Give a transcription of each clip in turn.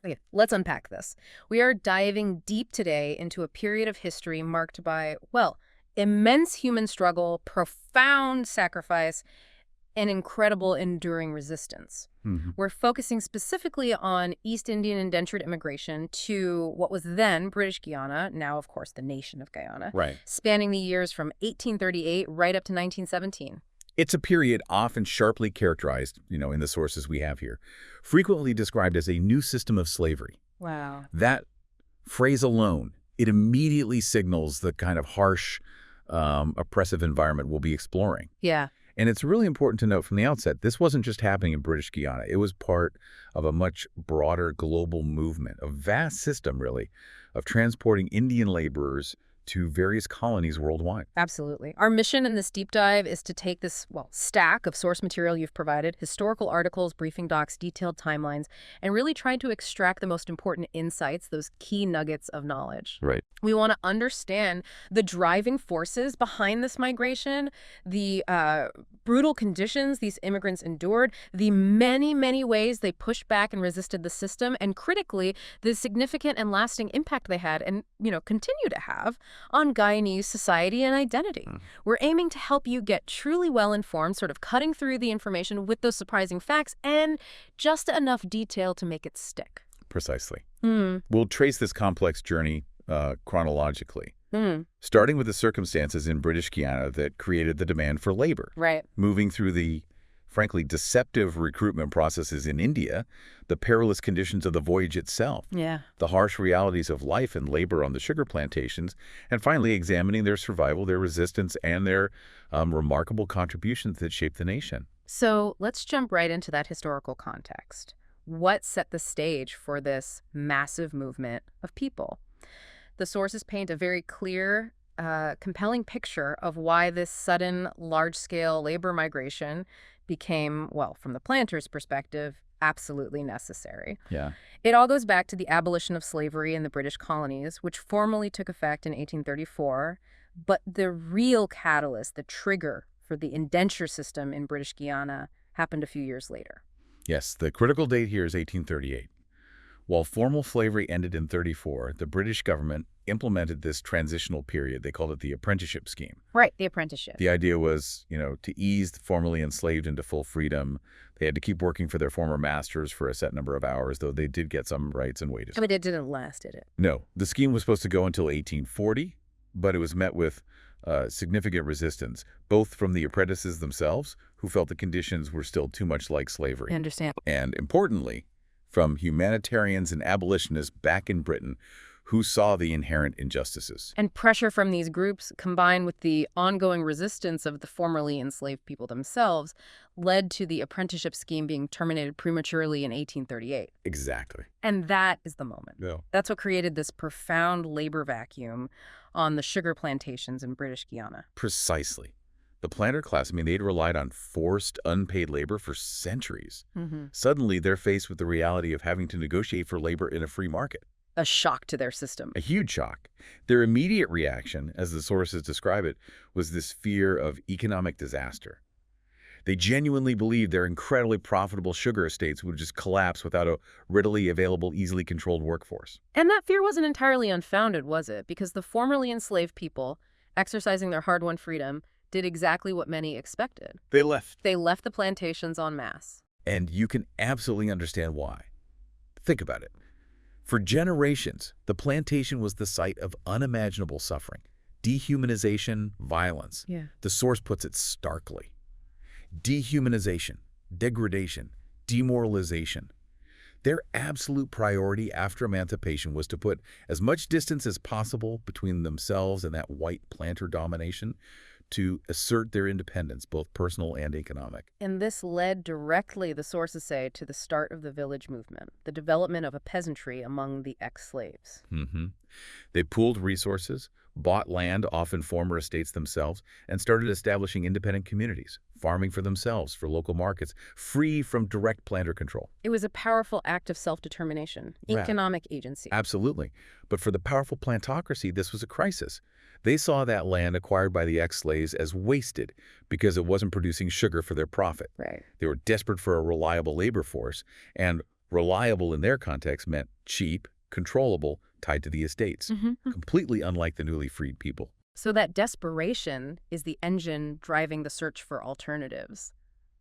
Okay, let's unpack this. We are diving deep today into a period of history marked by, well, immense human struggle, profound sacrifice, and incredible enduring resistance. Hmm. We're focusing specifically on East Indian indentured immigration to what was then British Guiana, now, of course, the nation of Guyana, Right. spanning the years from 1838 right up to 1917. It's a period often sharply characterized, in the sources we have here, frequently described as a new system of slavery. Wow. That phrase alone, it immediately signals the kind of harsh, oppressive environment we'll be exploring. Yeah. And it's really important to note from the outset, this wasn't just happening in British Guiana. It was part of a much broader global movement, a vast system, really, of transporting Indian laborers to various colonies worldwide. Absolutely. Our mission in this deep dive is to take this, well, stack of source material you've provided, historical articles, briefing docs, detailed timelines, and really try to extract the most important insights, those key nuggets of knowledge. Right. We want to understand the driving forces behind this migration, the brutal conditions these immigrants endured, the many, many ways they pushed back and resisted the system, and critically, the significant and lasting impact they had and, continue to have on Guyanese society and identity. We're aiming to help you get truly well-informed, sort of cutting through the information with those surprising facts and just enough detail to make it stick. Precisely. Mm. We'll trace this complex journey chronologically, Mm. starting with the circumstances in British Guiana that created the demand for labor, Right. moving through the, frankly, deceptive recruitment processes in India, the perilous conditions of the voyage itself, Yeah. the harsh realities of life and labor on the sugar plantations, and finally examining their survival, their resistance, and their remarkable contributions that shaped the nation. So let's jump right into that historical context. What set the stage for this massive movement of people? The sources paint a very clear, compelling picture of why this sudden, large-scale labor migration became, well, from the planters' perspective, absolutely necessary. Yeah. It all goes back to the abolition of slavery in the British colonies, which formally took effect in 1834. But the real catalyst, the trigger for the indenture system in British Guiana, happened a few years later. Yes, the critical date here is 1838. While formal slavery ended in 34, the British government implemented this transitional period. They called it the apprenticeship scheme. Right, the apprenticeship. The idea was, to ease the formerly enslaved into full freedom. They had to keep working for their former masters for a set number of hours, though they did get some rights and wages. But it didn't last, did it? No, the scheme was supposed to go until 1840, but it was met with significant resistance, both from the apprentices themselves, who felt the conditions were still too much like slavery. I understand. And importantly, from humanitarians and abolitionists back in Britain who saw the inherent injustices. And pressure from these groups, combined with the ongoing resistance of the formerly enslaved people themselves, led to the apprenticeship scheme being terminated prematurely in 1838. Exactly. And that is the moment. Yeah. That's what created this profound labor vacuum on the sugar plantations in British Guiana. Precisely. The planter class, they'd relied on forced, unpaid labor for centuries. Mm-hmm. Suddenly, they're faced with the reality of having to negotiate for labor in a free market. A shock to their system. A huge shock. Their immediate reaction, as the sources describe it, was this fear of economic disaster. They genuinely believed their incredibly profitable sugar estates would just collapse without a readily available, easily controlled workforce. And that fear wasn't entirely unfounded, was it? Because the formerly enslaved people, exercising their hard-won freedom, did exactly what many expected. They left. They left the plantations en masse. And you can absolutely understand why. Think about it. For generations, the plantation was the site of unimaginable suffering, dehumanization, violence. Yeah. The source puts it starkly. Dehumanization, degradation, demoralization. Their absolute priority after emancipation was to put as much distance as possible between themselves and that white planter domination, to assert their independence, both personal and economic. And this led directly, the sources say, to the start of the village movement, the development of a peasantry among the ex-slaves. Mm-hmm. They pooled resources, bought land, often former estates themselves, and started establishing independent communities, farming for themselves, for local markets, free from direct planter control. It was a powerful act of self-determination, Right. economic agency. Absolutely. But for the powerful plantocracy, this was a crisis. They saw that land acquired by the ex-slaves as wasted because it wasn't producing sugar for their profit. Right. They were desperate for a reliable labor force, and Reliable in their context meant cheap, controllable, tied to the estates, completely unlike the newly freed people. So that desperation is the engine driving the search for alternatives,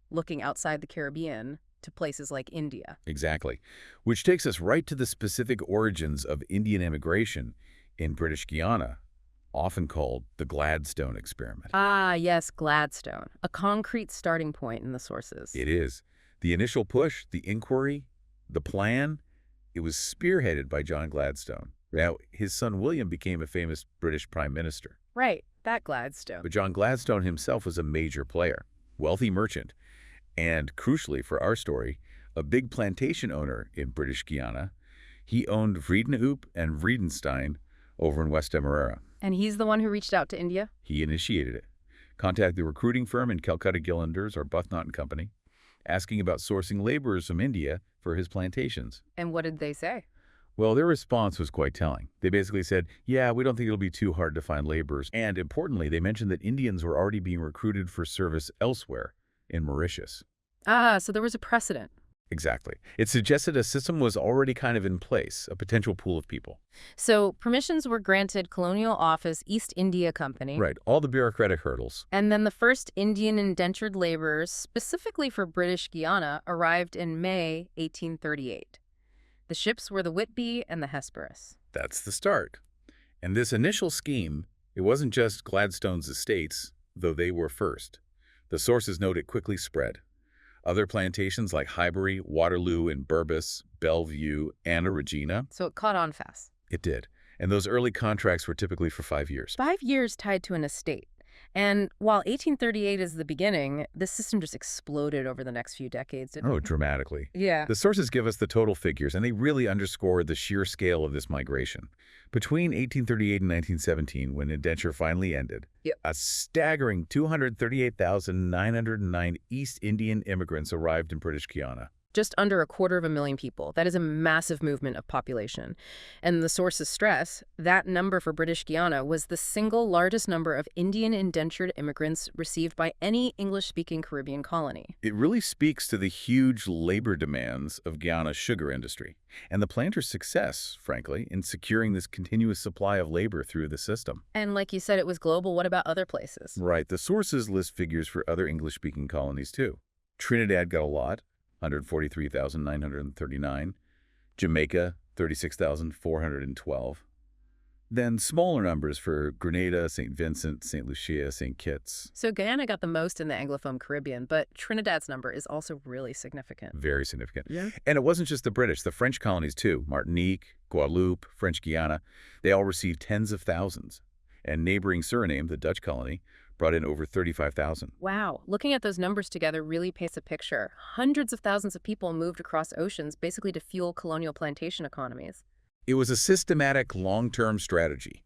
looking outside the Caribbean to places like India. Exactly. Which takes us right to the specific origins of Indian immigration in British Guiana, often called the Gladstone experiment. Ah, yes, Gladstone, a concrete starting point in the sources. It is. The initial push, the inquiry, the plan, it was spearheaded by John Gladstone. Now, his son William became a famous British prime minister. Right, that Gladstone. But John Gladstone himself was a major player, wealthy merchant, and crucially for our story, a big plantation owner in British Guiana. He owned Vredenhoop and Vredenstein over in West Demerara. And he's the one who reached out to India? He initiated it. Contacted the recruiting firm in Calcutta Gillanders or Buthnot and Company, asking about sourcing laborers from India for his plantations. And what did they say? Well, their response was quite telling. They basically said, yeah, we don't think it'll be too hard to find laborers. And importantly, they mentioned that Indians were already being recruited for service elsewhere in Mauritius. Ah, so there was a precedent. Exactly. It suggested a system was already kind of in place, a potential pool of people. So permissions were granted Colonial Office East India Company. Right, all the bureaucratic hurdles. And then the first Indian indentured laborers, specifically for British Guiana, arrived in May 1838. The ships were the Whitby and the Hesperus. That's the start. And this initial scheme, it wasn't just Gladstone's estates, though they were first. The sources note it quickly spread. Other plantations like Highbury, Waterloo, and Burbus, Bellevue, Anna Regina. So it caught on fast. It did. And those early contracts were typically for 5 years. 5 years tied to an estate. And while 1838 is the beginning, this system just exploded over the next few decades. Oh, dramatically. Yeah. The sources give us the total figures, and they really underscore the sheer scale of this migration. Between 1838 and 1917, when indenture finally ended, a staggering 238,909 East Indian immigrants arrived in British Guiana. Just under 250,000 people. That is a massive movement of population. And the sources stress that number for British Guiana was the single largest number of Indian indentured immigrants received by any English-speaking Caribbean colony. It really speaks to the huge labor demands of Guyana's sugar industry and the planters' success, frankly, in securing this continuous supply of labor through the system. And like you said, it was global. What about other places? Right. The sources list figures for other English-speaking colonies, too. Trinidad got a lot. 143,939. Jamaica, 36,412. Then smaller numbers for Grenada, St. Vincent, St. Lucia, St. Kitts. So Guyana got the most in the Anglophone Caribbean, but Trinidad's number is also really significant. Very significant. Yeah. And it wasn't just the British. The French colonies, too. Martinique, Guadeloupe, French Guiana. They all received tens of thousands. And neighboring Suriname, the Dutch colony, brought in over 35,000. Wow. Looking at those numbers together really paints a picture. Hundreds of thousands of people moved across oceans basically to fuel colonial plantation economies. It was a systematic, long-term strategy.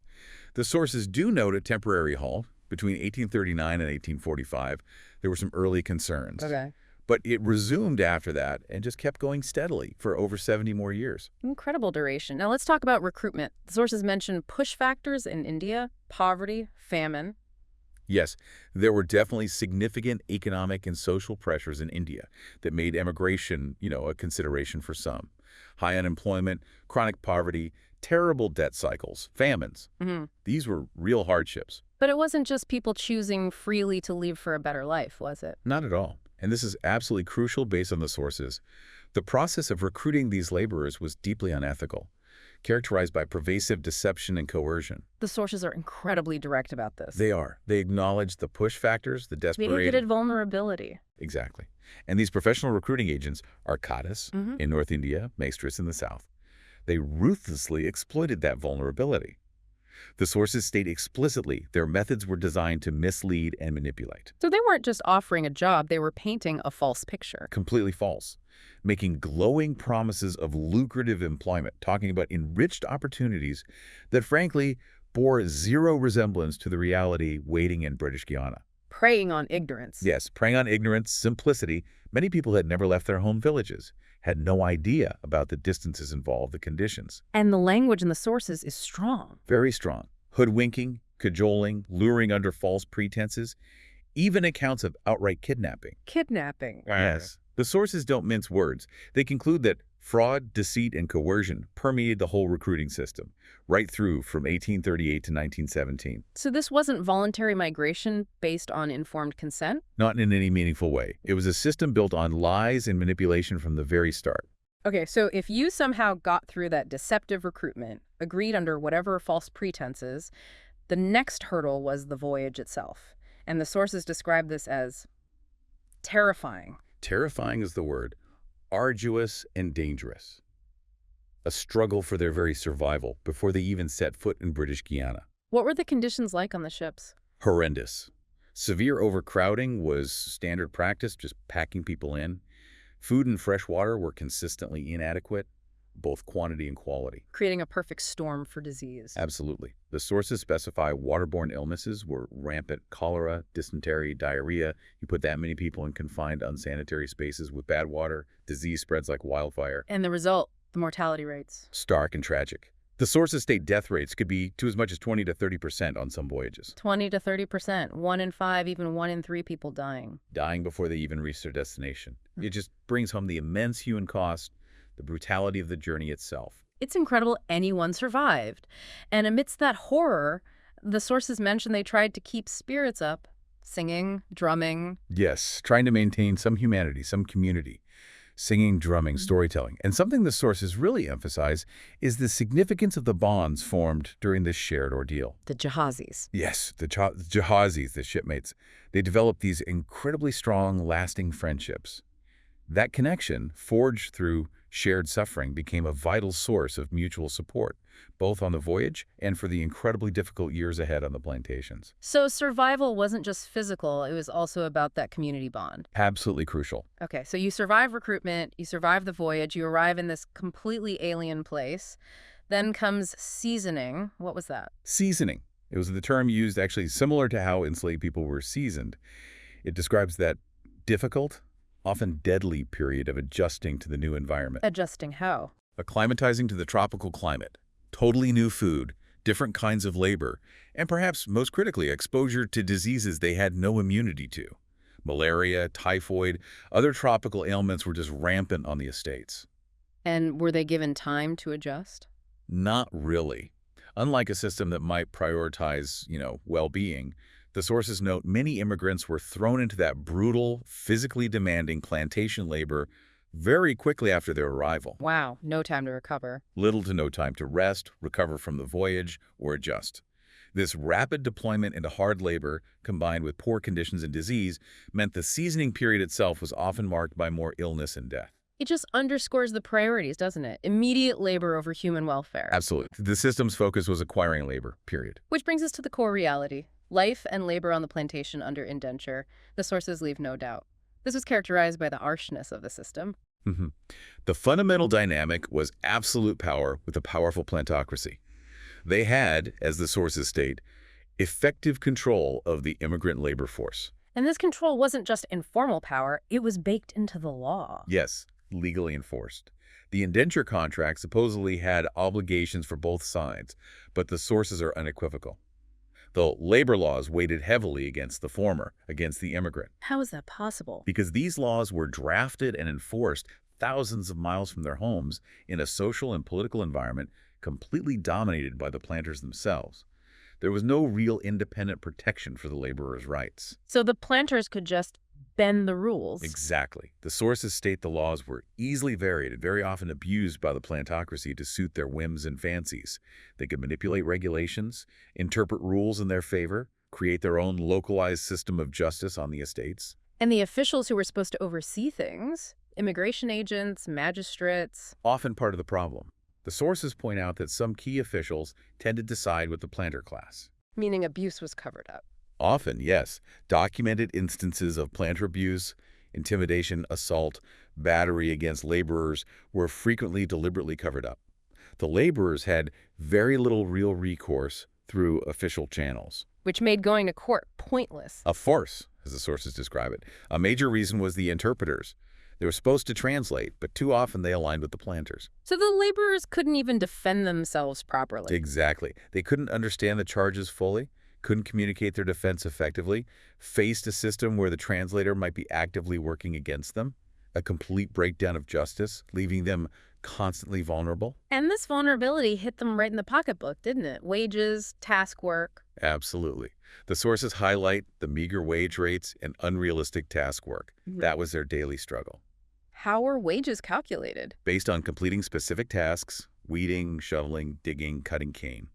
The sources do note a temporary halt. Between 1839 and 1845, there were some early concerns. Okay. But it resumed after that and just kept going steadily for over 70 more years. Incredible duration. Now let's talk about recruitment. The sources mention push factors in India, poverty, famine. Yes, there were definitely significant economic and social pressures in India that made emigration, a consideration for some. High unemployment, chronic poverty, terrible debt cycles, famines. These were real hardships. But it wasn't just people choosing freely to leave for a better life, was it? Not at all. And this is absolutely crucial based on the sources. The process of recruiting these laborers was deeply unethical, characterized by pervasive deception and coercion. The sources are incredibly direct about this. They are. They acknowledge the push factors, the desperation. Targeted vulnerability. Exactly. And these professional recruiting agents are Kadas in North India, Maestras in the South. They ruthlessly exploited that vulnerability. The sources state explicitly their methods were designed to mislead and manipulate. So they weren't just offering a job, they were painting a false picture. Completely false. Making glowing promises of lucrative employment, talking about enriched opportunities that frankly bore zero resemblance to the reality waiting in British Guiana. Preying on ignorance. Yes, preying on ignorance, simplicity. Many people had never left their home villages, had no idea about the distances involved, the conditions. And the language in the sources is strong. Very strong. Hoodwinking, cajoling, luring under false pretenses, even accounts of outright kidnapping. Kidnapping. Yes. The sources don't mince words. They conclude that Fraud, deceit, and coercion permeated the whole recruiting system, right through from 1838 to 1917. So this wasn't voluntary migration based on informed consent? Not in any meaningful way. It was a system built on lies and manipulation from the very start. Okay, so if you somehow got through that deceptive recruitment, agreed under whatever false pretenses, the next hurdle was the voyage itself. And the sources describe this as terrifying. Terrifying is the word. Arduous and dangerous. A struggle for their very survival before they even set foot in British Guiana. What were the conditions like on the ships? Horrendous. Severe overcrowding was standard practice, just packing people in. Food and fresh water were consistently inadequate, both quantity and quality. Creating a perfect storm for disease. Absolutely. The sources specify waterborne illnesses were rampant: cholera, dysentery, diarrhea. You put that many people in confined, unsanitary spaces with bad water, disease spreads like wildfire. And the result, the mortality rates. Stark and tragic. The sources state death rates could be to as much as 20 to 30% on some voyages. 20 to 30%, 1 in 5, even 1 in 3 people Dying before they even reach their destination. It just brings home the immense human cost, the brutality of the journey itself. It's incredible anyone survived. And amidst that horror, the sources mention they tried to keep spirits up, singing, drumming. Yes, trying to maintain some humanity, some community. Singing, drumming, storytelling. And something the sources really emphasize is the significance of the bonds formed during this shared ordeal. The Jahazis. Yes, the Jahazis, the shipmates. They developed these incredibly strong, lasting friendships. That connection, forged through shared suffering, became a vital source of mutual support, both on the voyage and for the incredibly difficult years ahead on the plantations. So survival wasn't just physical, it was also about that community bond. Absolutely crucial. Okay, so you survive recruitment, you survive the voyage, you arrive in this completely alien place. Then comes seasoning. What was that? Seasoning. It was the term used actually similar to how enslaved people were seasoned. It describes that difficult, often deadly period of adjusting to the new environment. Adjusting how? Acclimatizing to the tropical climate. Totally new food, different kinds of labor, and perhaps most critically, exposure to diseases they had no immunity to. Malaria, typhoid, other tropical ailments were just rampant on the estates. And were they given time to adjust? Not really. Unlike a system that might prioritize, well-being, the sources note many immigrants were thrown into that brutal, physically demanding plantation labor very quickly after their arrival. Wow, no time to recover. Little to no time to rest, recover from the voyage, or adjust. This rapid deployment into hard labor, combined with poor conditions and disease, meant the seasoning period itself was often marked by more illness and death. It just underscores the priorities, doesn't it? Immediate labor over human welfare. Absolutely. The system's focus was acquiring labor, period. Which brings us to the core reality. Life and labor on the plantation under indenture. The sources leave no doubt. This was characterized by the harshness of the system. The fundamental dynamic was absolute power with a powerful plantocracy. They had, as the sources state, effective control of the immigrant labor force. And this control wasn't just informal power, it was baked into the law. Yes, legally enforced. The indenture contract supposedly had obligations for both sides, but the sources are unequivocal. The labor laws weighted heavily against the former, against the immigrant. How is that possible? Because these laws were drafted and enforced thousands of miles from their homes in a social and political environment completely dominated by the planters themselves. There was no real independent protection for the laborers' rights. So the planters could just bend the rules. Exactly. The sources state the laws were easily varied and very often abused by the plantocracy to suit their whims and fancies. They could manipulate regulations, interpret rules in their favor, create their own localized system of justice on the estates. And the officials who were supposed to oversee things, immigration agents, magistrates. Often part of the problem. The sources point out that some key officials tended to side with the planter class. Meaning abuse was covered up. Often, yes. Documented instances of planter abuse, intimidation, assault, battery against laborers were frequently deliberately covered up. The laborers had very little real recourse through official channels. Which made going to court pointless. A farce, as the sources describe it. A major reason was the interpreters. They were supposed to translate, but too often they aligned with the planters. So the laborers couldn't even defend themselves properly. Exactly. They couldn't understand the charges fully, couldn't communicate their defense effectively, faced a system where the translator might be actively working against them, a complete breakdown of justice, leaving them constantly vulnerable. And this vulnerability hit them right in the pocketbook, didn't it? Wages, task work. Absolutely. The sources highlight the meager wage rates and unrealistic task work. That was their daily struggle. How were wages calculated? Based on completing specific tasks, weeding, shoveling, digging, cutting cane.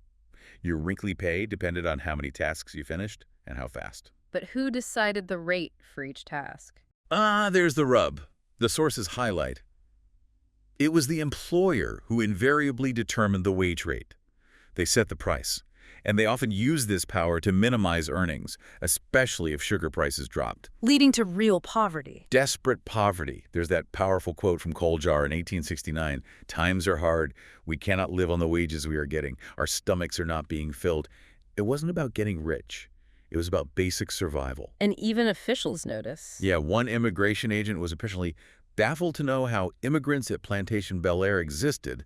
Your wrinkly pay depended on how many tasks you finished and how fast. But who decided the rate for each task? There's the rub. The sources highlight. It was the employer who invariably determined the wage rate. They set the price, and they often use this power to minimize earnings, especially if sugar prices dropped. Leading to real poverty. Desperate poverty. There's that powerful quote from Coal Jar in 1869. Times are hard. We cannot live on the wages we are getting. Our stomachs are not being filled. It wasn't about getting rich. It was about basic survival. And even officials notice. Yeah, one immigration agent was apparently baffled to know how immigrants at Plantation Bel Air existed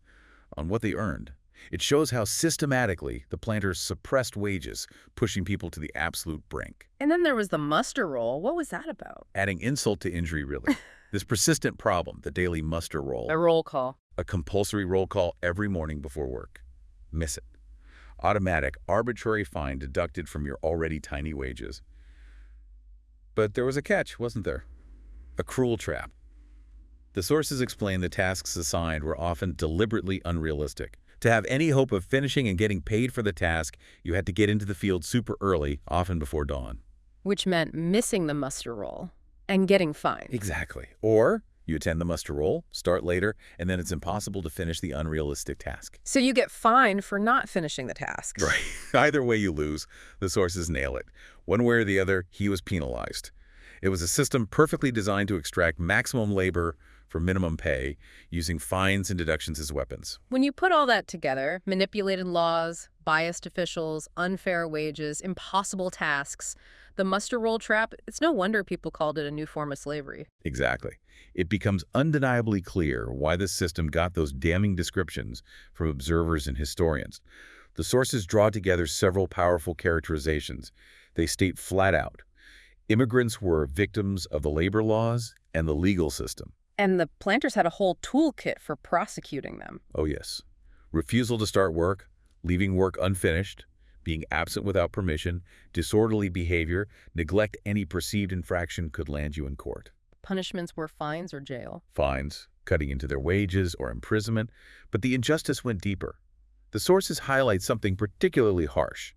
on what they earned. It shows how systematically the planters suppressed wages, pushing people to the absolute brink. And then there was the muster roll. What was that about? Adding insult to injury, really. This persistent problem, the daily muster roll. A roll call. A compulsory roll call every morning before work. Miss it. Automatic, arbitrary fine deducted from your already tiny wages. But there was a catch, wasn't there? A cruel trap. The sources explain the tasks assigned were often deliberately unrealistic. To have any hope of finishing and getting paid for the task, you had to get into the field super early, often before dawn. Which meant missing the muster roll and getting fined. Exactly. Or you attend the muster roll, start later, and then it's impossible to finish the unrealistic task. So you get fined for not finishing the task. Right. Either way you lose, the sources nail it. One way or the other, he was penalized. It was a system perfectly designed to extract maximum labor for minimum pay, using fines and deductions as weapons. When you put all that together, manipulated laws, biased officials, unfair wages, impossible tasks, the muster roll trap, it's no wonder people called it a new form of slavery. Exactly. It becomes undeniably clear why this system got those damning descriptions from observers and historians. The sources draw together several powerful characterizations. They state flat out, immigrants were victims of the labor laws and the legal system. And the planters had a whole toolkit for prosecuting them. Oh, yes. Refusal to start work, leaving work unfinished, being absent without permission, disorderly behavior, neglect any perceived infraction could land you in court. Punishments were fines or jail. Fines, cutting into their wages, or imprisonment. But the injustice went deeper. The sources highlight something particularly harsh.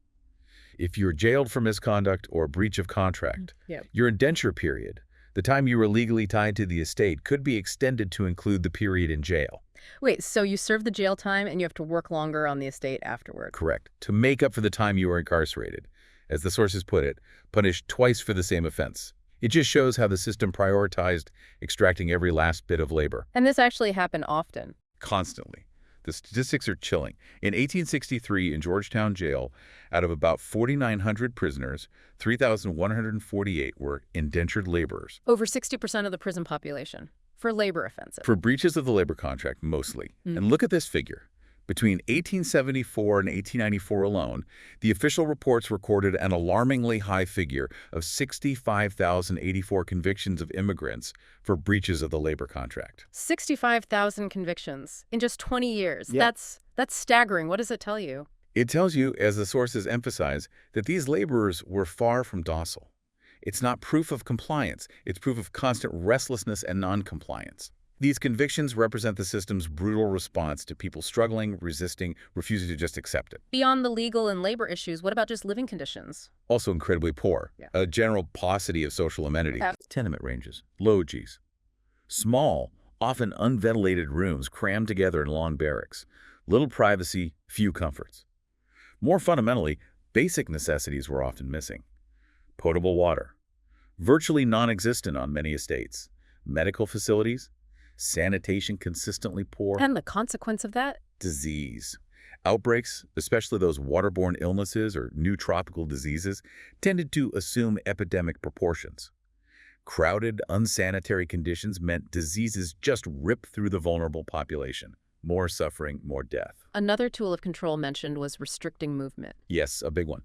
If you're jailed for misconduct or breach of contract, your indenture period, the time you were legally tied to the estate, could be extended to include the period in jail. Wait, so you serve the jail time and you have to work longer on the estate afterward? Correct. To make up for the time you were incarcerated. As the sources put it, punished twice for the same offense. It just shows how the system prioritized extracting every last bit of labor. And this actually happened often. Constantly. The statistics are chilling. In 1863, in Georgetown Jail, out of about 4,900 prisoners, 3,148 were indentured laborers. Over 60% of the prison population for labor offenses. For breaches of the labor contract, mostly. And look at this figure. Between 1874 and 1894 alone, the official reports recorded an alarmingly high figure of 65,084 convictions of immigrants for breaches of the labor contract. 65,000 convictions in just 20 years. Yeah. That's staggering. What does it tell you? It tells you, as the sources emphasize, that these laborers were far from docile. It's not proof of compliance. It's proof of constant restlessness and non-compliance. These convictions represent the system's brutal response to people struggling, resisting, refusing to just accept it. Beyond the legal and labor issues, what about just living conditions? Also incredibly poor. Yeah. A general paucity of social amenity. Tenement ranges, logies. Small, often unventilated rooms crammed together in long barracks. Little privacy, few comforts. More fundamentally, basic necessities were often missing. Potable water, virtually non-existent on many estates. Medical facilities, sanitation consistently poor. And the consequence of that? Disease. Outbreaks, especially those waterborne illnesses or new tropical diseases, tended to assume epidemic proportions. Crowded, unsanitary conditions meant diseases just ripped through the vulnerable population. More suffering, more death. Another tool of control mentioned was restricting movement. Yes, a big one.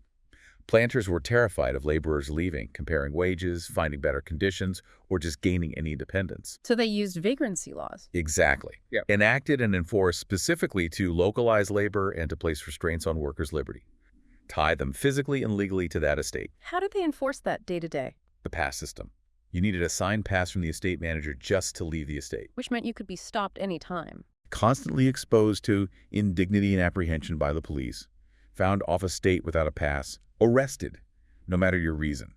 Planters were terrified of laborers leaving, comparing wages, finding better conditions, or just gaining any independence. So they used vagrancy laws. Exactly. Yeah. Enacted and enforced specifically to localize labor and to place restraints on workers' liberty. Tie them physically and legally to that estate. How did they enforce that day to day? The pass system. You needed a signed pass from the estate manager just to leave the estate. Which meant you could be stopped any time. Constantly exposed to indignity and apprehension by the police. Found off estate without a pass. Arrested, no matter your reason.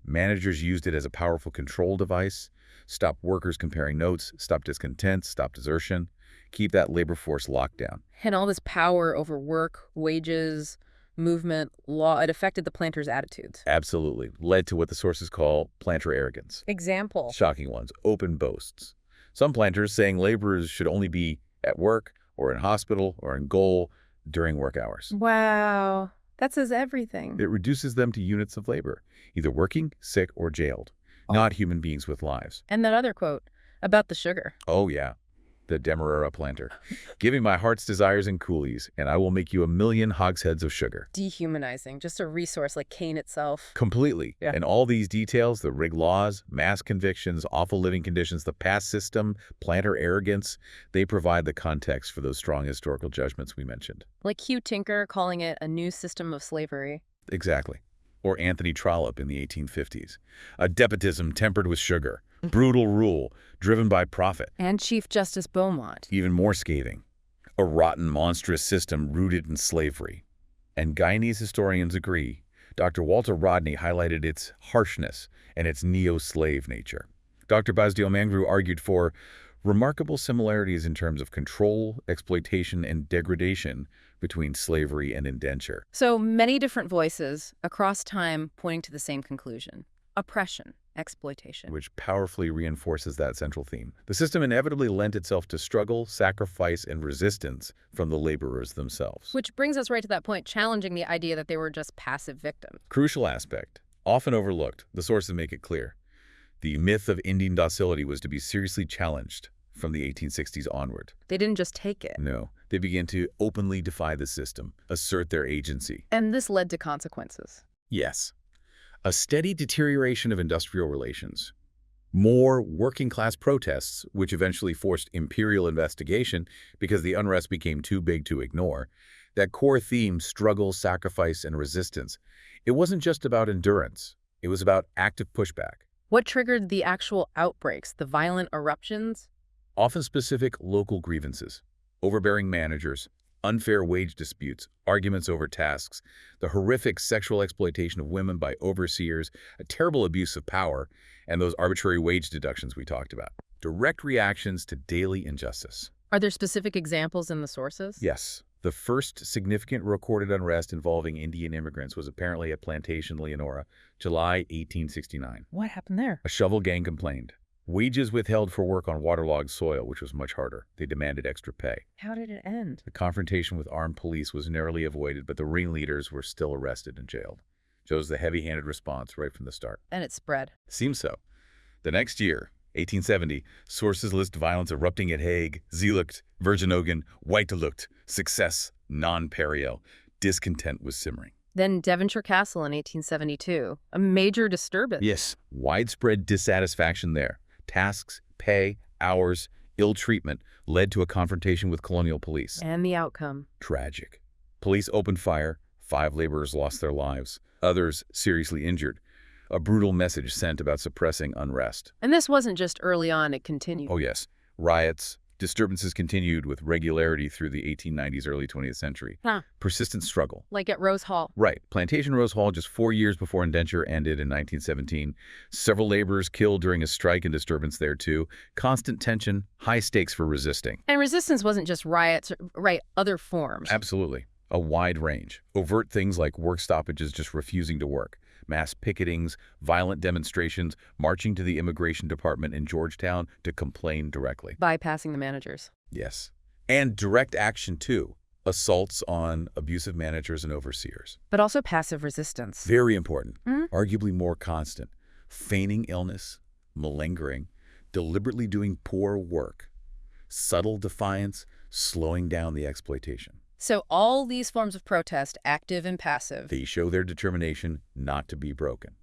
Managers used it as a powerful control device. Stop workers comparing notes. Stop discontent. Stop desertion. Keep that labor force locked down. And all this power over work, wages, movement, law, it affected the planters' attitudes. Absolutely. Led to what the sources call planter arrogance. Example. Shocking ones. Open boasts. Some planters saying laborers should only be at work or in hospital or in goal during work hours. Wow. That says everything. It reduces them to units of labor, either working, sick, or jailed, not human beings with lives. And that other quote about the sugar. Oh, yeah. The Demerara planter. Give me my heart's desires and coolies, and I will make you 1,000,000 hogsheads of sugar. Dehumanizing. Just a resource like cane itself. Completely. Yeah. And all these details, the rigged laws, mass convictions, awful living conditions, the pass system, planter arrogance, they provide the context for those strong historical judgments we mentioned. Like Hugh Tinker calling it a new system of slavery. Exactly. Or Anthony Trollope in the 1850s. A despotism tempered with sugar. Brutal rule, driven by profit. And Chief Justice Beaumont. Even more scathing. A rotten, monstrous system rooted in slavery. And Guyanese historians agree. Dr. Walter Rodney highlighted its harshness and its neo-slave nature. Dr. Basdio-Mangru argued for remarkable similarities in terms of control, exploitation, and degradation between slavery and indenture. So many different voices across time pointing to the same conclusion. Oppression, exploitation. Which powerfully reinforces that central theme. The system inevitably lent itself to struggle, sacrifice, and resistance from the laborers themselves. Which brings us right to that point, challenging the idea that they were just passive victims. Crucial aspect, often overlooked, the sources make it clear. The myth of Indian docility was to be seriously challenged from the 1860s onward. They didn't just take it. No, they began to openly defy the system, assert their agency. And this led to consequences. Yes. A steady deterioration of industrial relations. More working-class protests, which eventually forced imperial investigation because the unrest became too big to ignore. That core theme, struggle, sacrifice, and resistance. It wasn't just about endurance. It was about active pushback. What triggered the actual outbreaks, the violent eruptions? Often specific local grievances, overbearing managers, unfair wage disputes, arguments over tasks, the horrific sexual exploitation of women by overseers, a terrible abuse of power, and those arbitrary wage deductions we talked about. Direct reactions to daily injustice. Are there specific examples in the sources? Yes. The first significant recorded unrest involving Indian immigrants was apparently at Plantation, Leonora, July 1869. What happened there? A shovel gang complained. Wages withheld for work on waterlogged soil, which was much harder. They demanded extra pay. How did it end? The confrontation with armed police was narrowly avoided, but the ringleaders were still arrested and jailed. Shows the heavy-handed response right from the start. And it spread. Seems so. The next year, 1870, sources list violence erupting at Hague, Zeelucht, Vergenoegen, Uiterlucht, success, non-perio. Discontent was simmering. Then Devonshire Castle in 1872, a major disturbance. Yes, widespread dissatisfaction there. Tasks, pay, hours, ill treatment led to a confrontation with colonial police. And the outcome? Tragic. Police opened fire. 5 laborers lost their lives. Others seriously injured. A brutal message sent about suppressing unrest. And this wasn't just early on, it continued. Oh yes. Riots, disturbances continued with regularity through the 1890s, early 20th century. Persistent struggle. Like at Rose Hall. Right. Plantation Rose Hall just 4 years before indenture ended in 1917. Several laborers killed during a strike and disturbance there too. Constant tension, high stakes for resisting. And resistance wasn't just riots, right, other forms. Absolutely. A wide range. Overt things like work stoppages, just refusing to work. Mass picketings, violent demonstrations, marching to the immigration department in Georgetown to complain directly. Bypassing the managers. Yes. And direct action too. Assaults on abusive managers and overseers. But also passive resistance. Very important. Arguably more constant. Feigning illness, malingering, deliberately doing poor work. Subtle defiance, slowing down the exploitation. So all these forms of protest, active and passive. They show their determination not to be broken.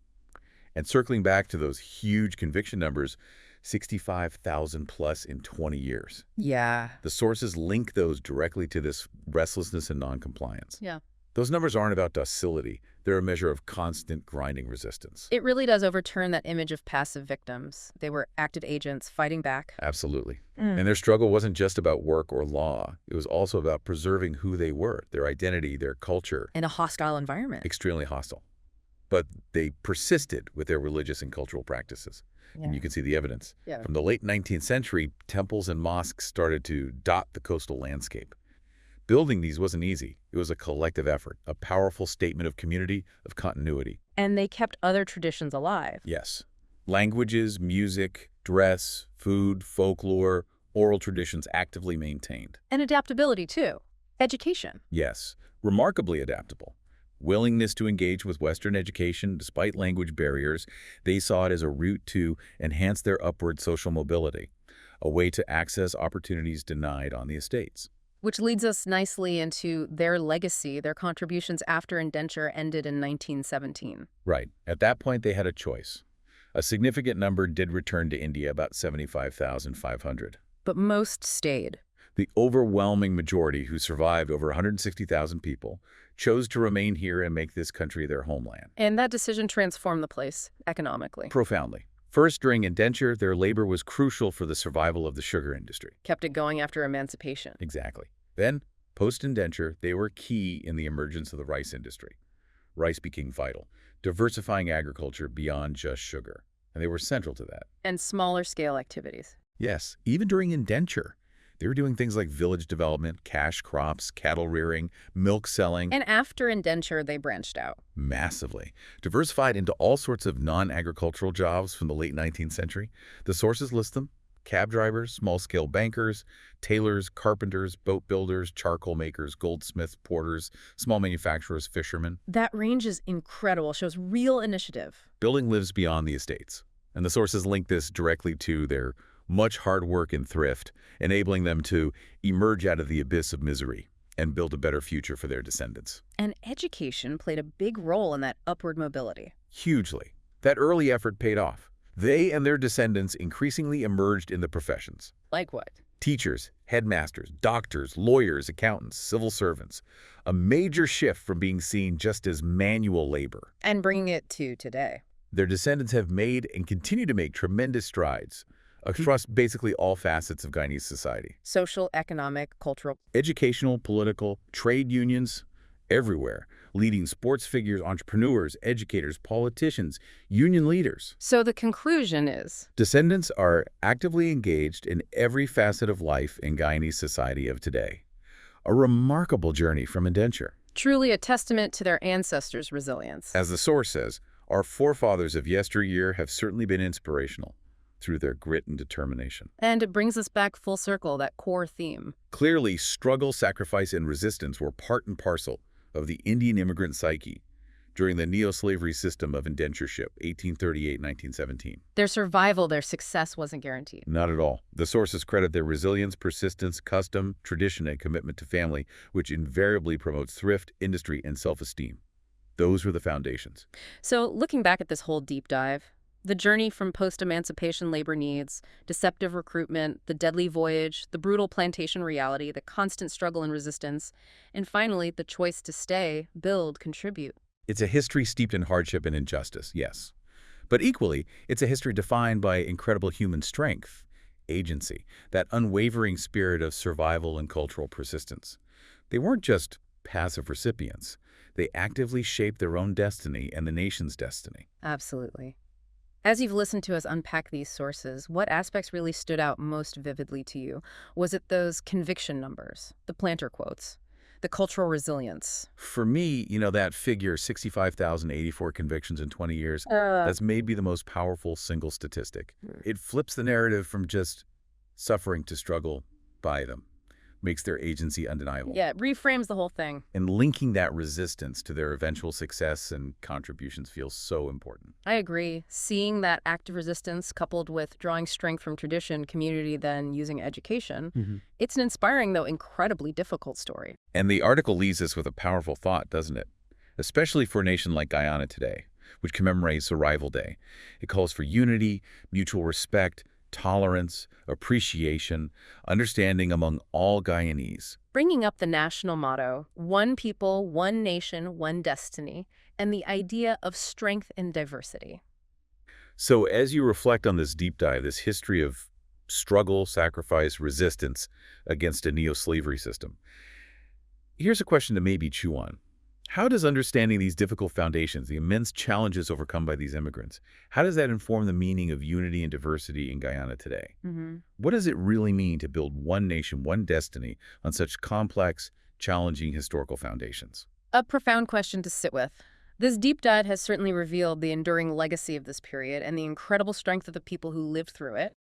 And circling back to those huge conviction numbers, 65,000 plus in 20 years. Yeah. The sources link those directly to this restlessness and noncompliance. Yeah. Those numbers aren't about docility. They're a measure of constant grinding resistance. It really does overturn that image of passive victims. They were active agents fighting back. Absolutely. And their struggle wasn't just about work or law. It was also about preserving who they were, their identity, their culture. In a hostile environment. Extremely hostile. But they persisted with their religious and cultural practices. Yeah. And you can see the evidence. Yeah. From the late 19th century, temples and mosques started to dot the coastal landscape. Building these wasn't easy. It was a collective effort, a powerful statement of community, of continuity. And they kept other traditions alive. Yes. Languages, music, dress, food, folklore, oral traditions actively maintained. And adaptability, too. Education. Yes. Remarkably adaptable. Willingness to engage with Western education despite language barriers, they saw it as a route to enhance their upward social mobility, a way to access opportunities denied on the estates. Which leads us nicely into their legacy, their contributions after indenture ended in 1917. Right. At that point, they had a choice. A significant number did return to India, about 75,500. But most stayed. The overwhelming majority, who survived, over 160,000 people, chose to remain here and make this country their homeland. And that decision transformed the place economically. Profoundly. First, during indenture, their labor was crucial for the survival of the sugar industry. Kept it going after emancipation. Exactly. Then, post-indenture, they were key in the emergence of the rice industry. Rice became vital, diversifying agriculture beyond just sugar. And they were central to that. And smaller scale activities. Yes, even during indenture. They were doing things like village development, cash crops, cattle rearing, milk selling. And after indenture, they branched out. Massively. Diversified into all sorts of non-agricultural jobs from the late 19th century. The sources list them: cab drivers, small-scale bankers, tailors, carpenters, boat builders, charcoal makers, goldsmiths, porters, small manufacturers, fishermen. That range is incredible, shows real initiative. Building lives beyond the estates. And the sources link this directly to their much hard work and thrift, enabling them to emerge out of the abyss of misery and build a better future for their descendants. And education played a big role in that upward mobility. Hugely. That early effort paid off. They and their descendants increasingly emerged in the professions. Like what? Teachers, headmasters, doctors, lawyers, accountants, civil servants. A major shift from being seen just as manual labor. And bringing it to today. Their descendants have made and continue to make tremendous strides across basically all facets of Guyanese society. Social, economic, cultural. Educational, political, trade unions, everywhere. Leading sports figures, entrepreneurs, educators, politicians, union leaders. So the conclusion is? Descendants are actively engaged in every facet of life in Guyanese society of today. A remarkable journey from indenture. Truly a testament to their ancestors' resilience. As the source says, our forefathers of yesteryear have certainly been inspirational through their grit and determination. And it brings us back full circle, that core theme. Clearly, struggle, sacrifice, and resistance were part and parcel of the Indian immigrant psyche during the neo-slavery system of indentureship, 1838-1917. Their survival, their success wasn't guaranteed. Not at all. The sources credit their resilience, persistence, custom, tradition, and commitment to family, which invariably promotes thrift, industry, and self-esteem. Those were the foundations. So looking back at this whole deep dive, the journey from post-emancipation labor needs, deceptive recruitment, the deadly voyage, the brutal plantation reality, the constant struggle and resistance, and finally, the choice to stay, build, contribute. It's a history steeped in hardship and injustice, yes. But equally, it's a history defined by incredible human strength, agency, that unwavering spirit of survival and cultural persistence. They weren't just passive recipients. They actively shaped their own destiny and the nation's destiny. Absolutely. As you've listened to us unpack these sources, what aspects really stood out most vividly to you? Was it those conviction numbers, the planter quotes, the cultural resilience? For me, that figure, 65,084 convictions in 20 years, that's maybe the most powerful single statistic. It flips the narrative from just suffering to struggle by them. makes their agency undeniable. Yeah, it reframes the whole thing. And linking that resistance to their eventual success and contributions feels so important. I agree. Seeing that active resistance coupled with drawing strength from tradition, community, then using education, it's an inspiring, though incredibly difficult story. And the article leaves us with a powerful thought, doesn't it? Especially for a nation like Guyana today, which commemorates Arrival Day. It calls for unity, mutual respect, tolerance, appreciation, understanding among all Guyanese. Bringing up the national motto, one people, one nation, one destiny, and the idea of strength in diversity. So as you reflect on this deep dive, this history of struggle, sacrifice, resistance against a neo-slavery system, here's a question to maybe chew on. How does understanding these difficult foundations, the immense challenges overcome by these immigrants, how does that inform the meaning of unity and diversity in Guyana today? What does it really mean to build one nation, one destiny on such complex, challenging historical foundations? A profound question to sit with. This deep dive has certainly revealed the enduring legacy of this period and the incredible strength of the people who lived through it.